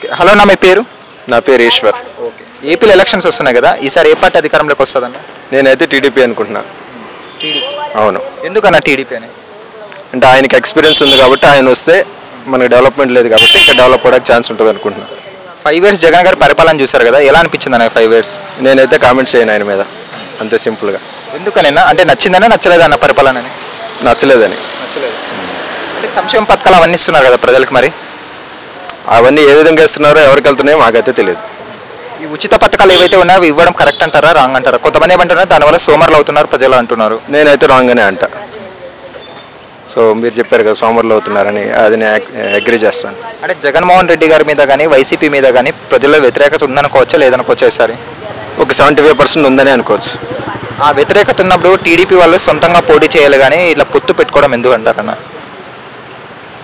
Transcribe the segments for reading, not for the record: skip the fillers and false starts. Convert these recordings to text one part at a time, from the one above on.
Okay. Hello అన్న, మీ పేరు? నా పేరు ఈశ్వర్. ఓకే. ఏపీలో ఎలక్షన్స్ వస్తున్నాయి కదా, ఈసారి ఏ పార్టీ అధికారంలోకి వస్తుందన్న? నేనైతే టీడీపీ అనుకుంటున్నా. అవును. ఎందుకన్నా టీడీపీ అని? అంటే ఆయనకి ఎక్స్పీరియన్స్ ఉంది కాబట్టి ఆయన వస్తే మనకి డెవలప్మెంట్ లేదు కాబట్టి ఇంకా డెవలప్ అవ్వడానికి ఛాన్స్ ఉంటుంది అనుకుంటున్నా. 5 years జగన్ గారి పరిపాలన చూశారు కదా, ఎలా అనిపించింది అన్న 5 years? నేనైతే కామెంట్స్ చేయను ఆయన మీద, అంతే సింపుల్గా. ఎందుకనైనా అంటే నచ్చిందనే నచ్చలేదన్న పరిపాలన అని? నచ్చలేదని. నచ్చలేదు అంటే సంక్షేమ పథకాలు అవన్నీ ఇస్తున్నారు కదా ప్రజలకు, మరి అవన్నీ ఏ విధంగా ఇస్తున్నారో ఎవరికి వెళ్తున్నాయో మాకైతే తెలియదు. ఈ ఉచిత పథకాలు ఏవైతే ఉన్నాయో అవి ఇవ్వడం కరెక్ట్ అంటారా, రాంగ్ అంటారా? కొంతమంది ఏమంటున్నారు దానివల్ల సోమర్లు అవుతున్నారు ప్రజలు అంటున్నారు. నేనైతే రాంగ్ అనే అంట. సో మీరు చెప్పారు కదా సోమర్లు అవుతున్నారని, అది నేను అగ్రీ చేస్తాను. అంటే జగన్మోహన్ రెడ్డి గారి మీద కానీ వైసీపీ మీద కానీ ప్రజల్లో వ్యతిరేకత ఉందనుకోవచ్చా లేదనుకోవచ్చా ఈసారి? ఒక 75% ఉందని అనుకోవచ్చు. ఆ వ్యతిరేకత ఉన్నప్పుడు టీడీపీ వాళ్ళు సొంతంగా పోటీ చేయాలి కానీ ఇట్లా పొత్తు పెట్టుకోవడం ఎందుకు అంటారన్న?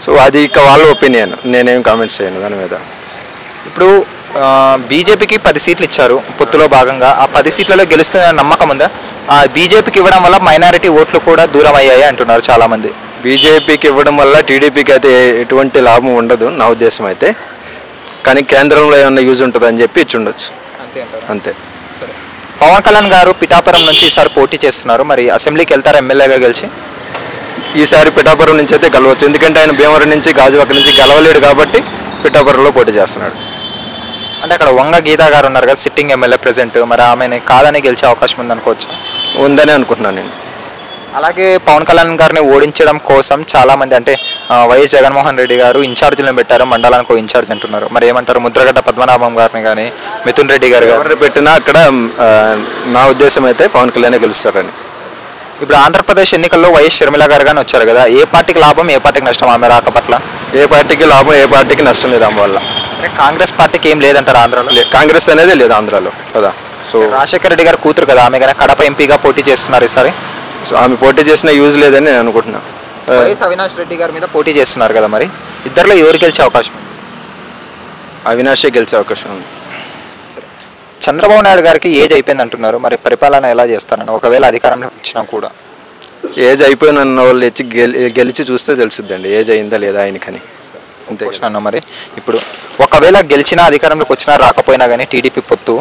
సో అది ఇక వాళ్ళ ఒపీనియన్, నేనేం కామెంట్స్ చేయను దాని మీద. ఇప్పుడు బీజేపీకి 10 సీట్లు ఇచ్చారు పొత్తులో భాగంగా, ఆ 10 సీట్లలో గెలుస్తున్న నమ్మకం ఉందా? ఆ బీజేపీకి ఇవ్వడం వల్ల మైనారిటీ ఓట్లు కూడా దూరం అయ్యాయి అంటున్నారు చాలామంది. బీజేపీకి ఇవ్వడం వల్ల టీడీపీకి అయితే ఎటువంటి లాభం ఉండదు నా ఉద్దేశం అయితే, కానీ కేంద్రంలో ఏమన్నా యూజ్ ఉంటుందని చెప్పి ఇచ్చి ఉండొచ్చు, అంతే. పవన్ కళ్యాణ్ గారు పిఠాపురం నుంచి ఈసారి పోటీ చేస్తున్నారు, మరి అసెంబ్లీకి వెళ్తారు ఎమ్మెల్యేగా గెలిచి? ఈసారి పిఠాపురం నుంచి అయితే గెలవచ్చు, ఎందుకంటే ఆయన భీమవరం నుంచి గాజువాక నుంచి గెలవలేడు కాబట్టి పిఠాపురంలో పోటీ చేస్తున్నాడు. అంటే అక్కడ వంగ గీతా గారు ఉన్నారు కదా సిట్టింగ్ ఎమ్మెల్యే ప్రెసెంట్, మరి ఆమెని కాదని గెలిచే అవకాశం ఉందనుకోవచ్చు? ఉందని అనుకుంటున్నాను నేను. అలాగే పవన్ కళ్యాణ్ గారిని ఓడించడం కోసం చాలామంది అంటే వైఎస్ జగన్మోహన్ రెడ్డి గారు ఇన్ఛార్జీలను పెట్టారు, మండలానికి ఇన్ఛార్జ్ అంటున్నారు, మరి ఏమంటారు? ముద్రగడ్డ పద్మనాభం గారిని కానీ మిథున్ రెడ్డి గారు ఎవరిని పెట్టినా అక్కడ నా ఉద్దేశం అయితే పవన్ కళ్యాణ్ గెలుస్తారని. ఇప్పుడు ఆంధ్రప్రదేశ్ ఎన్నికల్లో వైఎస్ షర్మిల గారు కానీ వచ్చారు కదా, ఏ పార్టీకి లాభం ఏ పార్టీకి నష్టం ఆమె రాక పట్ల? ఏ పార్టీకి లాభం ఏ పార్టీకి నష్టం లేదు ఆమె వల్ల. అంటే కాంగ్రెస్ పార్టీకి ఏం లేదంటారు ఆంధ్రాలో? కాంగ్రెస్ అనేది లేదు ఆంధ్రాలో కదా. సో రాజశేఖర రెడ్డి గారు కూతురు కదా ఆమె, కానీ కడప ఎంపీగా పోటీ చేస్తున్నారు ఈసారి. సో ఆమె పోటీ చేసిన యూజ్ లేదని నేను అనుకుంటున్నా. వైఎస్ అవినాష్ రెడ్డి గారి మీద పోటీ చేస్తున్నారు కదా, మరి ఇద్దరిలో ఎవరు గెలిచే అవకాశం? అవినాషే గెలిచే అవకాశం ఉంది. చంద్రబాబు నాయుడు గారికి ఏజ్ అయిపోయింది అంటున్నారు, మరి పరిపాలన ఎలా చేస్తారని ఒకవేళ అధికారంలో వచ్చినా కూడా? ఏజ్ అయిపోయిన వాళ్ళు వచ్చి గెలిచి చూస్తే తెలుస్తుందండి ఏజ్ అయిందా లేదా ఆయనకని, అంతే అన్న. మరి ఇప్పుడు ఒకవేళ గెలిచినా అధికారంలోకి వచ్చినా రాకపోయినా కానీ టీడీపీ పొత్తు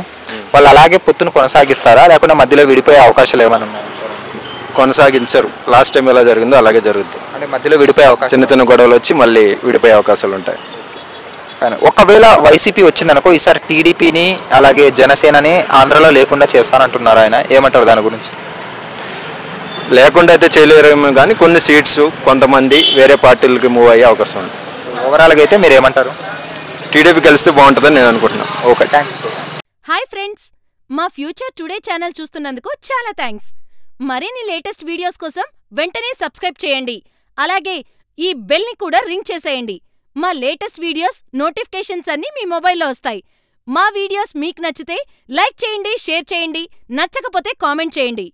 వాళ్ళు అలాగే పొత్తును కొనసాగిస్తారా, లేకుండా మధ్యలో విడిపోయే అవకాశాలు ఏమైనా ఉన్నాయి? కొనసాగించరు, లాస్ట్ టైం ఎలా జరిగిందో అలాగే జరుగుతుంది. అంటే మధ్యలో విడిపోయే అవకాశం, చిన్న చిన్న గొడవలు వచ్చి మళ్ళీ విడిపోయే అవకాశాలు ఉంటాయి. ఒకవేళ వైసీపీ వచ్చిందనుకో ఈసారి టీడీపీని అలాగే జనసేనని ఆంధ్రలో లేకుండా చేస్తానంటున్నారు ఆయన, ఏమంటారు దాని గురించి? లేకుండా అయితే చేయలేరేమో కానీ కొన్ని సీట్స్ కొంతమంది వేరే పార్టీలకి మూవ్ అయ్యే అవకాశం ఉంది. ఓవరాల్గా అయితే మీరు ఏమంటారు? టీడీపీ కలిస్తే బాగుంటుందని నేను అనుకుంటున్నాను. Okay, thanks. హాయ్ ఫ్రెండ్స్, మా ఫ్యూచర్ టుడే ఛానల్ చూస్తున్నందుకు చాలా థ్యాంక్స్. మరిన్ని లేటెస్ట్ వీడియోస్ కోసం వెంటనే సబ్స్క్రైబ్ చేయండి. అలాగే ఈ బెల్ ని కూడా రింగ్ చేసేయండి. మా లేటెస్ట్ వీడియోస్ నోటిఫికేషన్స్ అన్నీ మీ మొబైల్లో వస్తాయి. మా వీడియోస్ మీకు నచ్చితే లైక్ చేయండి, షేర్ చేయండి, నచ్చకపోతే కామెంట్ చేయండి.